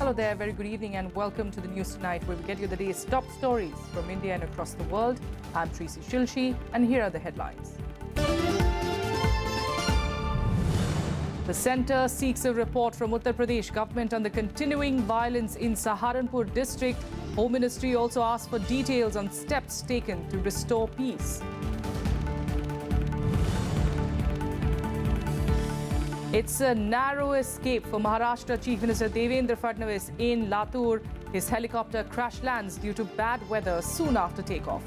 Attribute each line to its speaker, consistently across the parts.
Speaker 1: Hello there, very good evening and welcome to the news tonight where we get you the day's top stories from India and across the world. I'm Tracy Shilshi and here are the headlines. The centre seeks a report from Uttar Pradesh government on the continuing violence in Saharanpur district. Home Ministry also asked for details on steps taken to restore peace. It's a narrow escape for Maharashtra Chief Minister Devendra Fadnavis in Latur. His helicopter crash lands due to bad weather soon after takeoff.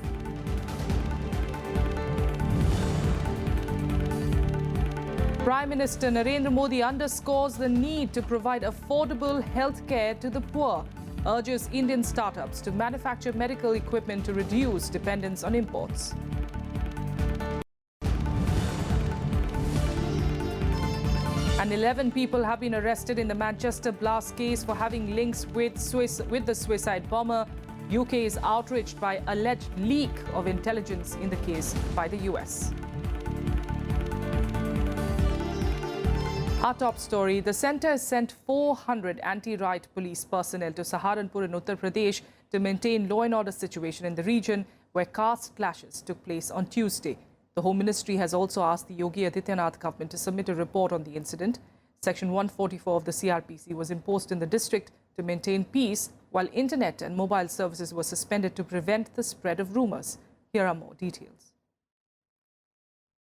Speaker 1: Prime Minister Narendra Modi underscores the need to provide affordable health care to the poor, urges Indian startups to manufacture medical equipment to reduce dependence on imports. And 11 people have been arrested in the Manchester blast case for having links with the suicide bomber. UK is outraged by alleged leak of intelligence in the case by the US. Our top story, the centre has sent 400 anti-riot police personnel to Saharanpur in Uttar Pradesh to maintain law and order situation in the region where caste clashes took place on Tuesday. The Home Ministry has also asked the Yogi Adityanath government to submit a report on the incident. Section 144 of the CRPC was imposed in the district to maintain peace, while internet and mobile services were suspended to prevent the spread of rumours. Here are more details.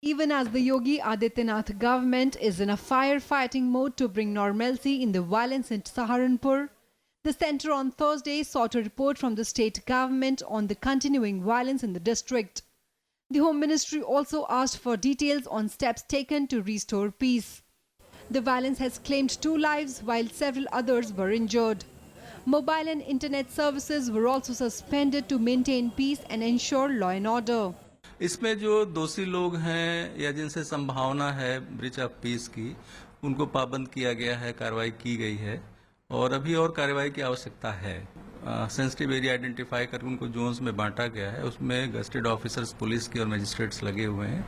Speaker 2: Even as the Yogi Adityanath government is in a firefighting mode to bring normalcy in the violence in Saharanpur, the centre on Thursday sought a report from the state government on the continuing violence in the district. The Home Ministry also asked for details on steps taken to restore peace. The violence has claimed 2 lives while several others were injured. Mobile and internet services were also suspended to maintain peace and ensure law and order.
Speaker 3: इसमें जो दोषी लोग हैं या जिनसे संभावना है breach of peace की, उनको पाबंद किया गया है, कार्रवाई की गई है और अभी और कार्रवाई की आवश्यकता है। सेंसिटिव एरिया आइडेंटिफाई करके उनको जोन्स में बांटा गया है। उसमें गस्टेड ऑफिसर्स पुलिस के और मजिस्ट्रेट्स लगे हुए हैं,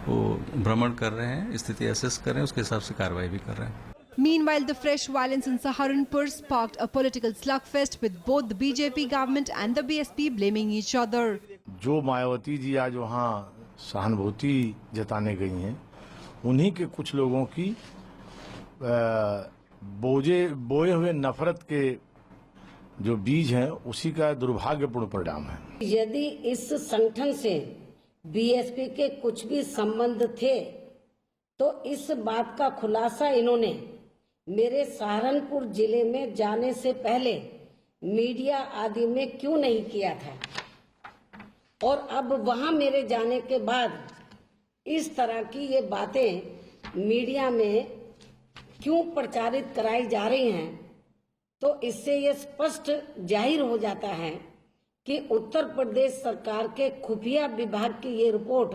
Speaker 3: वो भ्रमण कर रहे हैं, स्थिति असेस कर रहे हैं, उसके हिसाब से कार्रवाई भी कर रहे हैं।
Speaker 2: Meanwhile, the fresh violence in Saharanpur sparked a political slugfest with both the BJP government and the BSP blaming each other.
Speaker 4: जो मायावती जी आज वहाँ सहानुभूति जताने गई हैं, उन्हीं के कुछ लोगों की बोए हुए नफरत के जो बीज हैं, उसी का दुर्भाग्यपूर्ण परिणाम है।
Speaker 5: यदि इस संगठन से बीएसपी के कुछ भी संबंध थे, तो इस बात का खुलासा इन्होंने मेरे सहारनपुर जिले में जाने से पहले मीडिया आदि में क्यों नहीं किया था, और अब वहां मेरे जाने के बाद इस तरह की ये बातें मीडिया में क्यों प्रचारित कराई जा रही हैं, तो इससे ये स्पष्ट जाहिर हो जाता है कि उत्तर प्रदेश सरकार के खुफिया विभाग की ये रिपोर्ट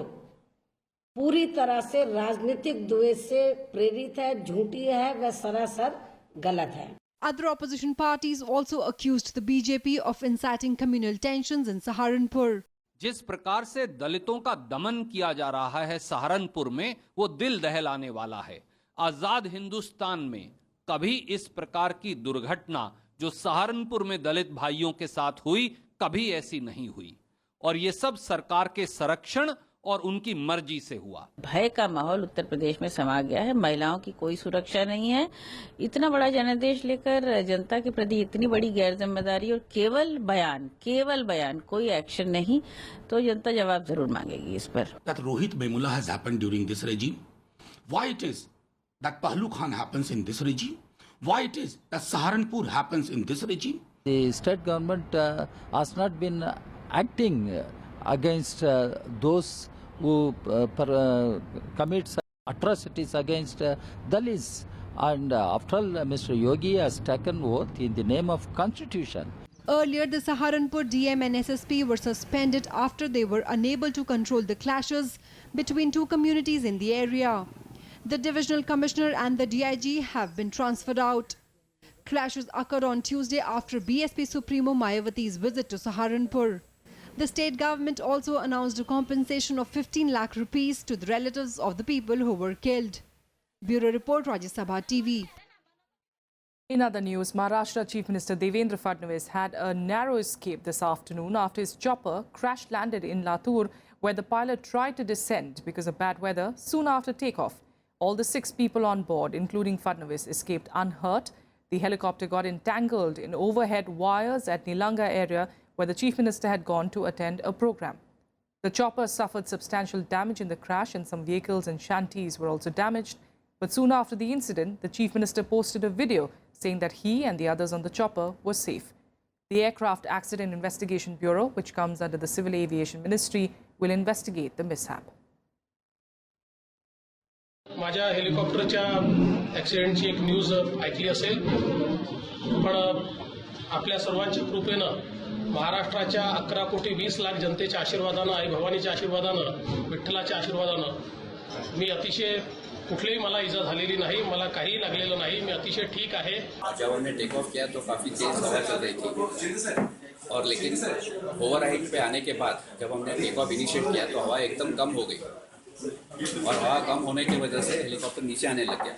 Speaker 5: पूरी तरह से राजनीतिक द्वेष से प्रेरित है, झूठी है व सरासर गलत है।
Speaker 2: Other opposition parties also accused the BJP of inciting communal tensions in Saharanpur.
Speaker 6: जिस प्रकार से दलितों का दमन किया जा रहा है सहारनपुर में, वो दिल दहलाने वाला है। आजाद हिंदुस्तान में कभी इस प्रकार की दुर्घटना जो सहारनपुर में दलित भाइयों के साथ हुई, कभी ऐसी नहीं हुई, और ये सब सरकार के संरक्षण और उनकी मर्जी से हुआ।
Speaker 7: भय का माहौल उत्तर प्रदेश में समा गया है। महिलाओं की कोई सुरक्षा नहीं है। इतना बड़ा जनादेश लेकर जनता के प्रति इतनी बड़ी गैर जिम्मेदारी और केवल बयान, कोई एक्शन नहीं, तो जनता जवाब जरूर मांगेगी इस पर।
Speaker 8: That Rohit Memula has happened during this regime. Why it is that Pahlu Khan happens in this regime? Why it is that Saharanpur happens in this regime?
Speaker 9: The state government has not been acting against those who commit atrocities against Dalits. And after all, Mr. Yogi has taken oath in the name of Constitution.
Speaker 2: Earlier, the Saharanpur DM and SSP were suspended after they were unable to control the clashes between 2 communities in the area. The Divisional Commissioner and the DIG have been transferred out. Clashes occurred on Tuesday after BSP Supremo Mayawati's visit to Saharanpur. The state government also announced a compensation of 15 lakh rupees to the relatives of the people who were killed. Bureau Report, Rajya Sabha TV.
Speaker 1: In other news, Maharashtra Chief Minister Devendra Fadnavis had a narrow escape this afternoon after his chopper crash-landed in Latur, where the pilot tried to descend because of bad weather soon after takeoff. All the 6 people on board, including Fadnavis, escaped unhurt. The helicopter got entangled in overhead wires at Nilanga area, where the Chief Minister had gone to attend a program. The chopper suffered substantial damage in the crash, and some vehicles and shanties were also damaged. But soon after the incident, the Chief Minister posted a video saying that he and the others on the chopper were safe. The Aircraft Accident Investigation Bureau, which comes under the Civil Aviation Ministry, will investigate the mishap.
Speaker 10: माझ्या हेलिकॉप्टरच्या ॲक्सिडेंटची एक news ऐकली असेल, पण आपल्या सर्वांच्या कृपेनं महाराष्ट्राच्या 11 कोटी 20 लाख जनतेच्या आशीर्वादानं, आई भवानीच्या आशीर्वादानं, विठ्ठलाच्या आशीर्वादानं मी अतिशय कुठलीही मला इजा झालेली नाही, मला काही लागलेलं नाही, मी अतिशय ठीक आहे.
Speaker 11: जब हमने टेक ऑफ किया तो काफ़ी तेज़ हवा चल रही थी, और लेकिन ओवर हाइट पे आने के बाद जब हमने टेक ऑफ इनिशिएट किया तो हवा एकदम कम हो गई, और हवा कम होने की वजह से हेलीकॉप्टर नीचे आने लग गया.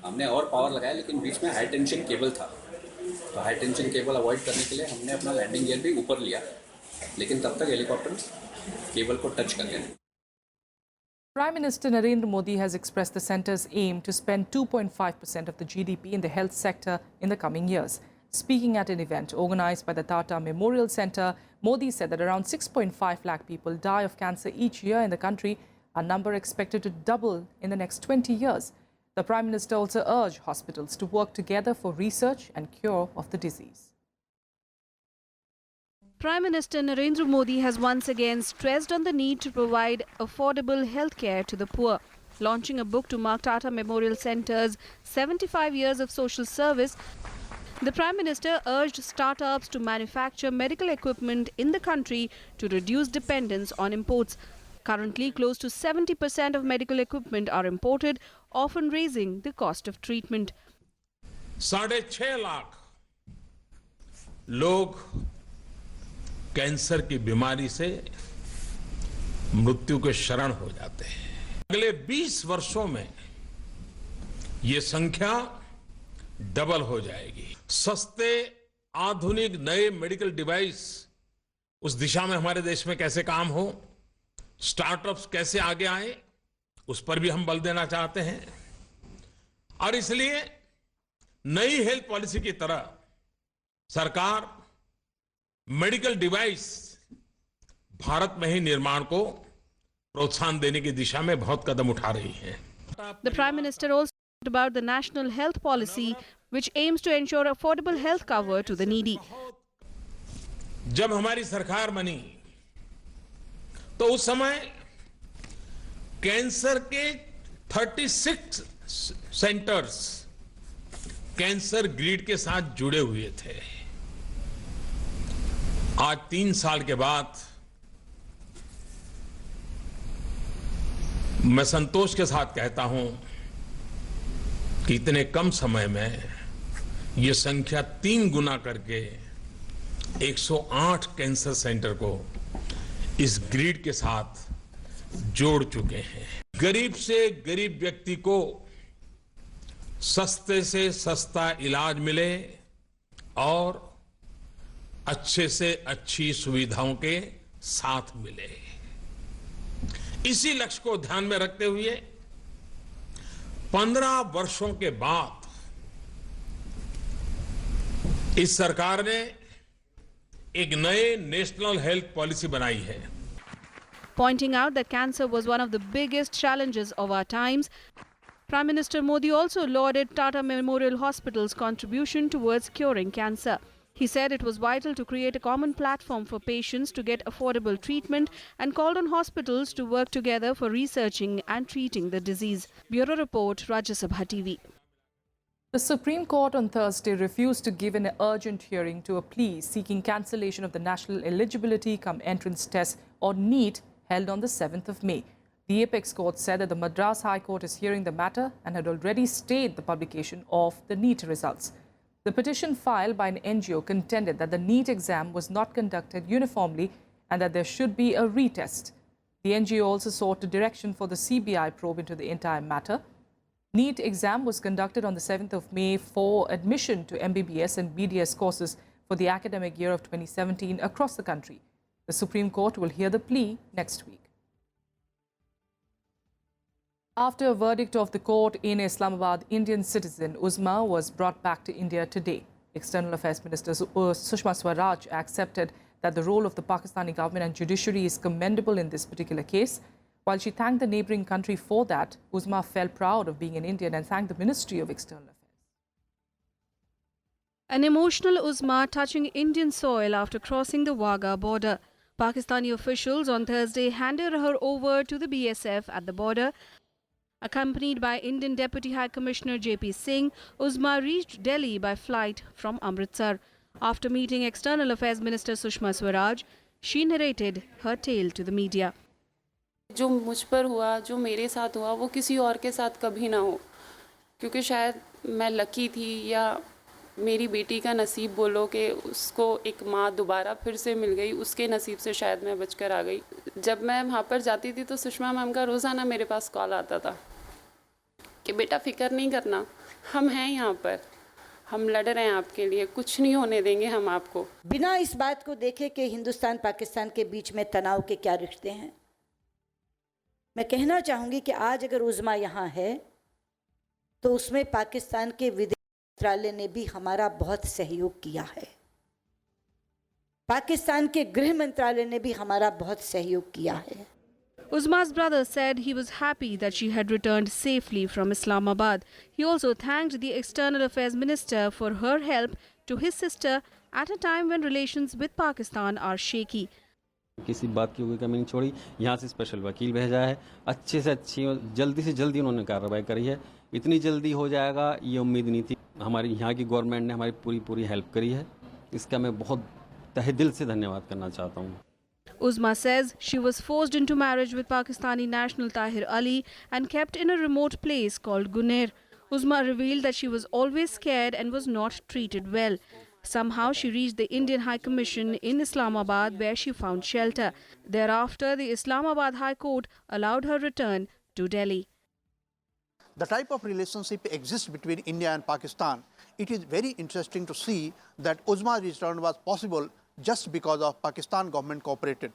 Speaker 11: हमने और पावर लगाया, लेकिन बीच में हाई टेंशन केबल था, तो हाई टेंशन केबल अवॉइड करने के लिए हमने अपना लैंडिंग गियर भी ऊपर लिया, लेकिन तब तक हेलीकॉप्टर केबल को टच कर गया.
Speaker 1: Prime Minister Narendra Modi has expressed the centre's aim to spend 2.5% of the GDP in the health sector in the coming years. Speaking at an event organized by the Tata Memorial Centre, Modi said that around 6.5 lakh people die of cancer each year in the country, a number expected to double in the next 20 years. The Prime Minister also urged hospitals to work together for research and cure of the disease.
Speaker 12: Prime Minister Narendra Modi has once again stressed on the need to provide affordable healthcare to the poor. Launching a book to mark Tata Memorial Centre's 75 years of social service, the Prime Minister urged startups to manufacture medical equipment in the country to reduce dependence on imports. Currently, close to 70% of medical equipment are imported, often raising the cost of treatment.
Speaker 13: 6.5 lakh लोग cancer की बीमारी से मृत्यु के शरण हो जाते हैं. अगले 20 वर्षों में ये संख्या डबल हो जाएगी. सस्ते आधुनिक नए मेडिकल डिवाइस उस दिशा में हमारे देश में कैसे काम हो, स्टार्टअप्स कैसे आगे आए, उस पर भी हम बल देना चाहते हैं. और इसलिए नई हेल्थ पॉलिसी की तरह सरकार मेडिकल डिवाइस भारत में ही निर्माण को प्रोत्साहन देने की दिशा में बहुत कदम उठा रही है.
Speaker 12: The Prime Minister also talked about the national health policy, which aims to ensure affordable health cover to the needy.
Speaker 13: जब हमारी सरकार बनी तो उस समय कैंसर के 36 सेंटर्स कैंसर ग्रिड के साथ जुड़े हुए थे. आज 3 साल के बाद मैं संतोष के साथ कहता हूं कि इतने कम समय में ये संख्या 3 गुना करके 108 कैंसर सेंटर को इस ग्रिड के साथ जोड़ चुके हैं. गरीब से गरीब व्यक्ति को सस्ते से सस्ता इलाज मिले और अच्छे से अच्छी सुविधाओं के साथ मिले. इसी लक्ष्य को ध्यान में रखते हुए 15 वर्षों के बाद इस सरकार ने एक नए नेशनल हेल्थ पॉलिसी बनाई है.
Speaker 12: Pointing out that cancer was one of the biggest challenges of our times, Prime Minister Modi also lauded Tata Memorial Hospital's contribution towards curing cancer. He said it was vital to create a common platform for patients to get affordable treatment and called on hospitals to work together for researching and treating the disease. Bureau Report, Rajya Sabha TV.
Speaker 1: The Supreme Court on Thursday refused to give an urgent hearing to a plea seeking cancellation of the National Eligibility Cum Entrance Test or NEET held on the 7th of May. The Apex Court said that the Madras High Court is hearing the matter and had already stayed the publication of the NEET results. The petition filed by an NGO contended that the NEET exam was not conducted uniformly and that there should be a retest. The NGO also sought a direction for the CBI probe into the entire matter. NEET exam was conducted on the 7th of May for admission to MBBS and BDS courses for the academic year of 2017 across the country. The Supreme Court will hear the plea next week. After a verdict of the court in Islamabad, Indian citizen Uzma was brought back to India today. External Affairs Minister Sushma Swaraj accepted that the role of the Pakistani government and judiciary is commendable in this particular case. While she thanked the neighbouring country for that, Uzma felt proud of being an Indian and thanked the Ministry of External Affairs.
Speaker 12: An emotional Uzma touching Indian soil after crossing the Wagah border. Pakistani officials on Thursday handed her over to the BSF at the border. Accompanied by Indian Deputy High Commissioner J.P. Singh, Uzma reached Delhi by flight from Amritsar. After meeting External Affairs Minister Sushma Swaraj, she narrated her tale to the media.
Speaker 14: जो मुझ पर हुआ, जो मेरे साथ हुआ, वो किसी और के साथ कभी ना हो, क्योंकि शायद मैं लकी थी या मेरी बेटी का नसीब बोलो कि उसको एक माँ दोबारा फिर से मिल गई, उसके नसीब से शायद मैं बचकर आ गई। जब मैं वहाँ पर जाती थी तो सुषमा मैम का रोज़ाना मेरे पास कॉल आता था कि बेटा फिक्र नहीं करना, हम हैं यहाँ पर, हम लड़ रहे हैं आपके लिए, कुछ नहीं होने देंगे हम आपको।
Speaker 15: बिना इस बात को देखे कि हिंदुस्तान पाकिस्तान के बीच में तनाव के क्या रिश्ते हैं, मैं कहना चाहूँगी कि आज अगर उज़मा यहाँ है तो उसमें पाकिस्तान के विदेश मंत्रालय ने भी हमारा बहुत सहयोग किया है। पाकिस्तान के गृह मंत्रालय ने भी हमारा बहुत सहयोग किया है।
Speaker 12: Uzma's brother said he was happy that she had returned safely from Islamabad. He also thanked the External Affairs Minister for her help to his sister at a time when relations with Pakistan are shaky.
Speaker 16: किसी बात की कोई कमी नहीं छोड़ी, यहाँ से special वकील भेजा है, अच्छे से अच्छी जल्दी से जल्दी उन्होंने कार्रवाई करी है। इतनी जल्दी हो जाएगा ये उम्मीद नहीं थी। हमारी यहाँ की गवर्नमेंट ने हमारी पूरी हेल्प करी है, इसका मैं बहुत तहे दिल से धन्यवाद करना चाहता हूँ।
Speaker 12: Uzma says she was forced into marriage with Pakistani national Tahir Ali and kept in a remote place called Guner. Uzma revealed that she was always scared and was not treated well. Somehow she reached the Indian High Commission in Islamabad where she found shelter. Thereafter, the Islamabad High Court allowed her return to Delhi.
Speaker 17: The type of relationship exists between India and Pakistan. It is very interesting to see that Uzma's return was possible just because of Pakistan government cooperated.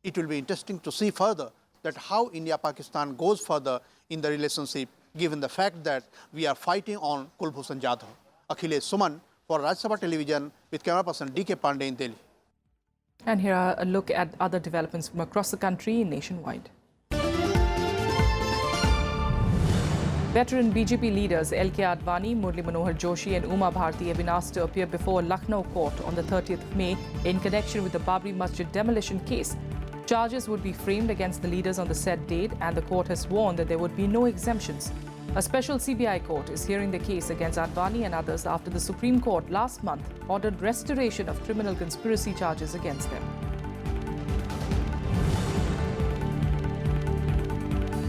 Speaker 17: It will be interesting to see further that how India-Pakistan goes further in the relationship, given the fact that we are fighting on Kulbhushan Jadhav. Akhilesh Suman for Rajya Sabha Television with camera person D.K. Pandey in Delhi.
Speaker 1: And here are a look at other developments from across the country nationwide. Veteran BJP leaders L.K. Advani, Murli Manohar Joshi and Uma Bharti have been asked to appear before Lucknow court on the 30th of May in connection with the Babri Masjid demolition case. Charges would be framed against the leaders on the said date, and the court has warned that there would be no exemptions. A special CBI court is hearing the case against Advani and others after the Supreme Court last month ordered restoration of criminal conspiracy charges against them.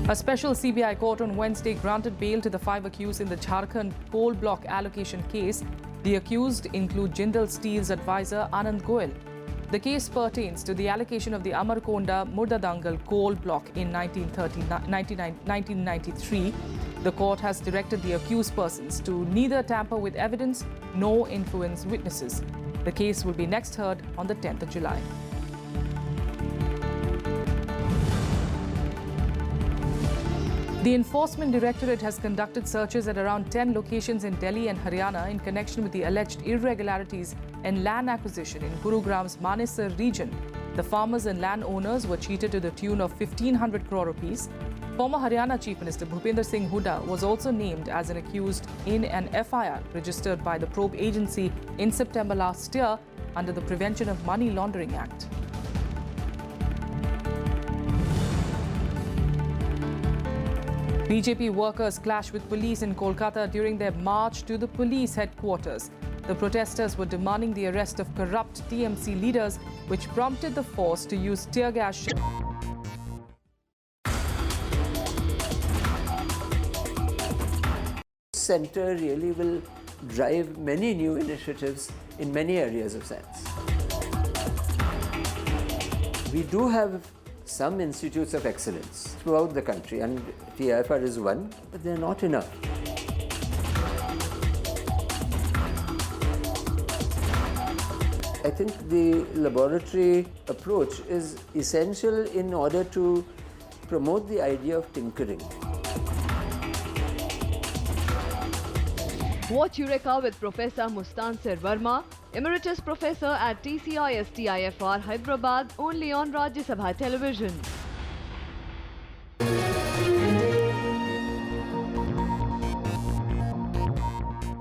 Speaker 1: A special CBI court on Wednesday granted bail to the 5 accused in the Jharkhand coal block allocation case. The accused include Jindal Steel's advisor Anand Goel. The case pertains to the allocation of the Amarkonda Murdadangal coal block in 1993. The court has directed the accused persons to neither tamper with evidence nor influence witnesses. The case will be next heard on the 10th of July. The Enforcement Directorate has conducted searches at around 10 locations in Delhi and Haryana in connection with the alleged irregularities in land acquisition in Gurugram's Manesar region. The farmers and landowners were cheated to the tune of 1,500 crore rupees. Former Haryana Chief Minister Bhupinder Singh Hooda was also named as an accused in an FIR registered by the probe agency in September last year under the Prevention of Money Laundering Act. BJP workers clashed with police in Kolkata during their march to the police headquarters. The protesters were demanding the arrest of corrupt TMC leaders, which prompted the force to use tear gas.
Speaker 18: Centre really will drive many new initiatives in many areas of science. We do have some institutes of excellence throughout the country, and TIFR is one, but they're not enough. I think the laboratory approach is essential in order to promote the idea of tinkering.
Speaker 12: Watch Eureka with Professor Mustansir Verma, Emeritus Professor at TCIS TIFR Hyderabad, only on Rajya Sabha television.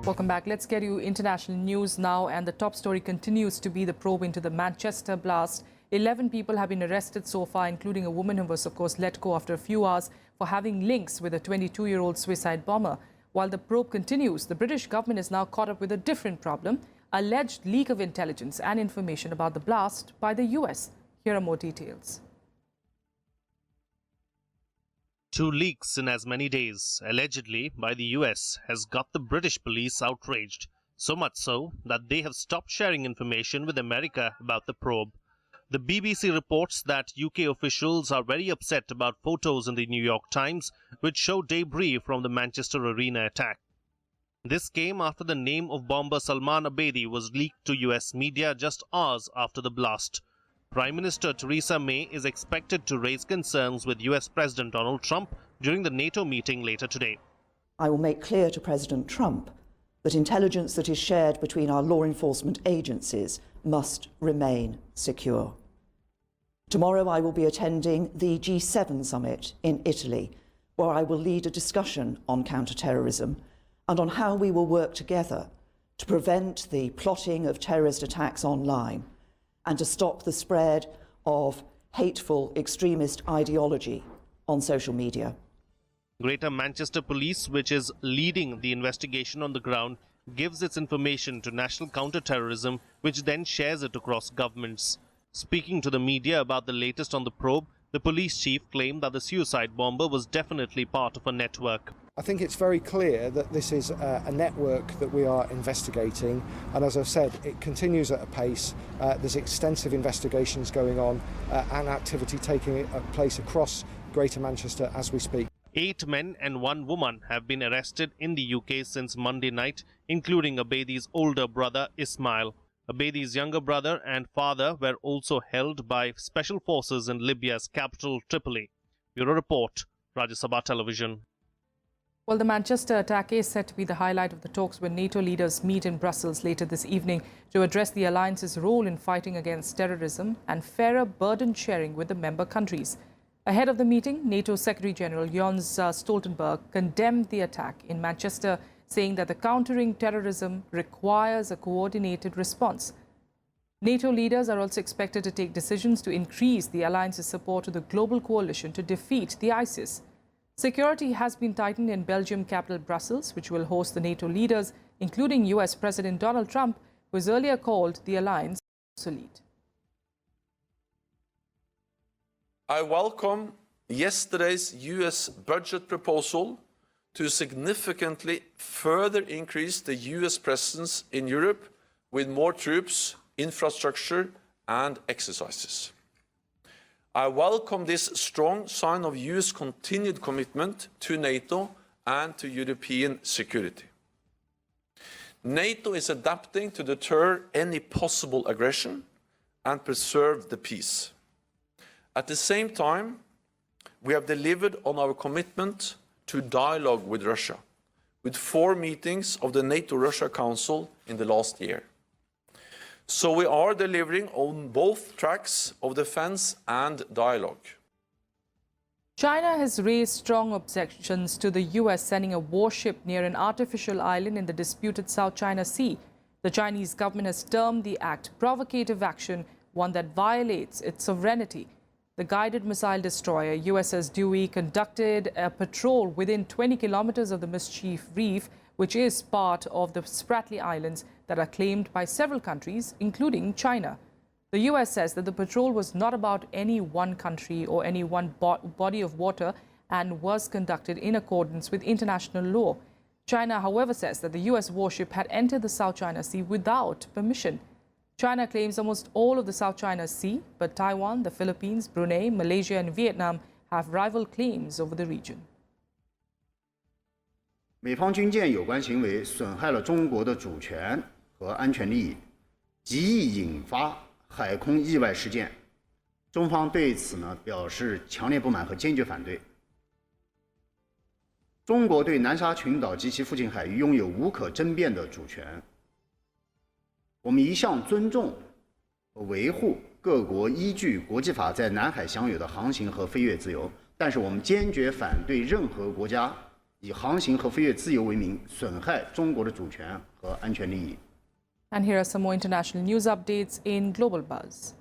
Speaker 1: Welcome back. Let's get you international news now, and the top story continues to be the probe into the Manchester blast. 11 people have been arrested so far, including a woman who was, of course, let go after a few hours for having links with a 22-year-old suicide bomber. While the probe continues, the British government is now caught up with a different problem: alleged leak of intelligence and information about the blast by the US. Here are more details.
Speaker 19: 2 leaks in as many days, allegedly by the US, has got the British police outraged, so much so that they have stopped sharing information with America about the probe. The BBC reports that UK officials are very upset about photos in the New York Times which show debris from the Manchester Arena attack. This came after the name of bomber Salman Abedi was leaked to US media just hours after the blast. Prime Minister Theresa May is expected to raise concerns with US President Donald Trump during the NATO meeting later today.
Speaker 20: I will make clear to President Trump that intelligence that is shared between our law enforcement agencies must remain secure. Tomorrow I will be attending the G7 summit in Italy, where I will lead a discussion on counter-terrorism and on how we will work together to prevent the plotting of terrorist attacks online and to stop the spread of hateful extremist ideology on social media.
Speaker 19: Greater Manchester Police, which is leading the investigation on the ground, gives its information to National Counter-Terrorism, which then shares it across governments. Speaking to the media about the latest on the probe, the police chief claimed that the suicide bomber was definitely part of a network.
Speaker 21: I think it's very clear that this is a network that we are investigating, and as I've said, it continues at a pace. There's extensive investigations going on and activity taking place across Greater Manchester as we speak.
Speaker 19: 8 men and 1 woman have been arrested in the UK since Monday night, including Abedi's older brother Ismail. Abedi's younger brother and father were also held by special forces in Libya's capital, Tripoli. Bureau Report, Rajya Sabha Television.
Speaker 1: Well, the Manchester attack is set to be the highlight of the talks when NATO leaders meet in Brussels later this evening to address the alliance's role in fighting against terrorism and fairer burden sharing with the member countries. Ahead of the meeting, NATO Secretary-General Jens Stoltenberg condemned the attack in Manchester, saying that the countering terrorism requires a coordinated response. NATO leaders are also expected to take decisions to increase the alliance's support to the global coalition to defeat the ISIS. Security has been tightened in Belgium capital Brussels, which will host the NATO leaders, including US President Donald Trump, who has earlier called the alliance obsolete.
Speaker 22: I welcome yesterday's US budget proposal to significantly further increase the US presence in Europe with more troops, infrastructure and exercises. I welcome this strong sign of US continued commitment to NATO and to European security. NATO is adapting to deter any possible aggression and preserve the peace. At the same time, we have delivered on our commitment to dialogue with Russia, with 4 meetings of the NATO-Russia Council in the last year. So we are delivering on both tracks of defense and dialogue.
Speaker 1: China has raised strong objections to the US sending a warship near an artificial island in the disputed South China Sea. The Chinese government has termed the act provocative action, one that violates its sovereignty. The guided missile destroyer USS Dewey conducted a patrol within 20 kilometers of the Mischief Reef, which is part of the Spratly Islands that are claimed by several countries, including China. The US says that the patrol was not about any one country or any one body of water and was conducted in accordance with international law. China, however, says that the US warship had entered the South China Sea without permission. China claims almost all of the South China Sea, but Taiwan, the Philippines, Brunei, Malaysia and Vietnam have rival claims over the region.
Speaker 3: 美方军舰有关行为损害了中国的主权和安全利益，极易引发海空意外事件。中方对此表示强烈不满和坚决反对。中国对南沙群岛及其附近海域拥有无可争辩的主权。我们一向尊重和维护各国依据国际法在南海享有的航行和飞越自由，但是我们坚决反对任何国家以航行和飞越自由为名损害中国的主权和安全利益。
Speaker 1: And here are some more international news updates in Global Buzz.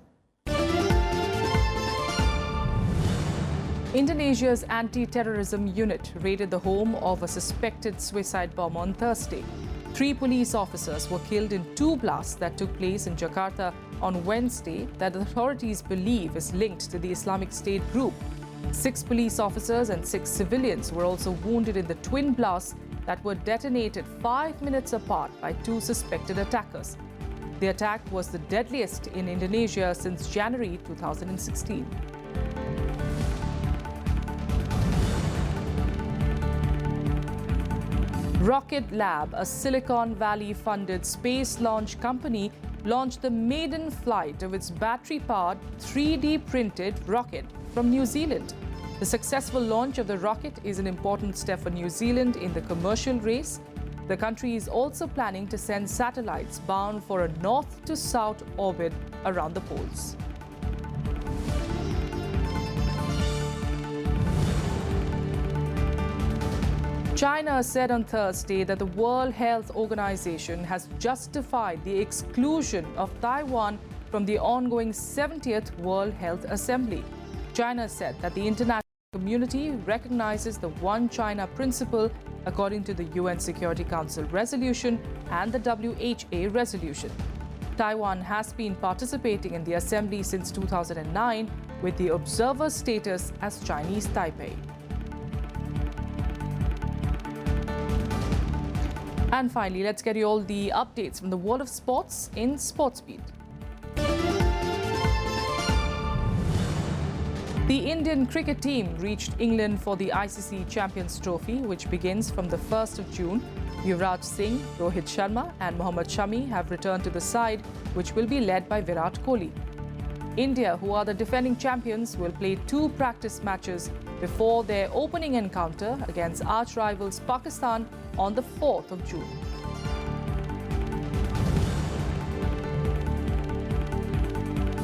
Speaker 1: Indonesia's anti-terrorism unit raided the home of a suspected suicide bomber on Thursday. 3 police officers were killed in 2 blasts that took place in Jakarta on Wednesday that the authorities believe is linked to the Islamic State group. 6 police officers and 6 civilians were also wounded in the twin blasts that were detonated 5 minutes apart by 2 suspected attackers. The attack was the deadliest in Indonesia since January 2016. Rocket Lab, a Silicon Valley-funded space launch company, launched the maiden flight of its battery-powered 3D-printed rocket from New Zealand. The successful launch of the rocket is an important step for New Zealand in the commercial race. The country is also planning to send satellites bound for a north-to-south orbit around the poles. China said on Thursday that the World Health Organization has justified the exclusion of Taiwan from the ongoing 70th World Health Assembly. China said that the international community recognizes the One China principle according to the UN Security Council resolution and the WHA resolution. Taiwan has been participating in the assembly since 2009 with the observer status as Chinese Taipei. And finally, let's get you all the updates from the world of sports in SportsBeat. The Indian cricket team reached England for the ICC Champions Trophy, which begins from the 1st of June. Yuvraj Singh, Rohit Sharma and Mohammad Shami have returned to the side, which will be led by Virat Kohli. India, who are the defending champions, will play 2 practice matches before their opening encounter against arch-rivals Pakistan on the 4th of June.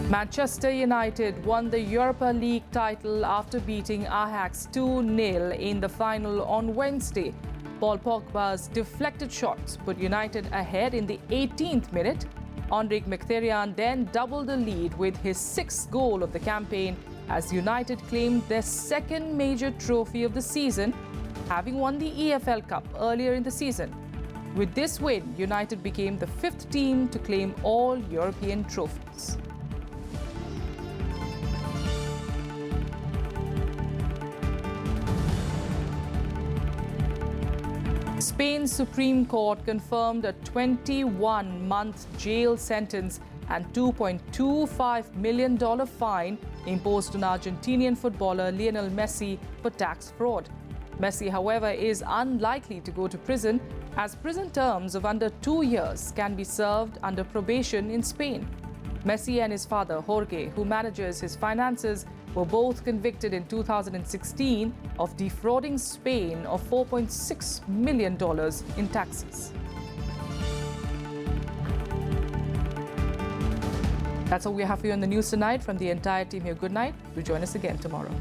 Speaker 1: Manchester United won the Europa League title after beating Ajax 2-0 in the final on Wednesday. Paul Pogba's deflected shots put United ahead in the 18th minute. Henrik Mkhitaryan then doubled the lead with his 6th goal of the campaign as United claimed their 2nd major trophy of the season, having won the EFL Cup earlier in the season. With this win, United became the 5th team to claim all European trophies. Spain's Supreme Court confirmed a 21-month jail sentence and $2.25 million fine imposed on Argentinian footballer Lionel Messi for tax fraud. Messi, however, is unlikely to go to prison as prison terms of under 2 years can be served under probation in Spain. Messi and his father, Jorge, who manages his finances, were both convicted in 2016 of defrauding Spain of $4.6 million in taxes. That's all we have for you on the news tonight. From the entire team here, good night. Do join us again tomorrow.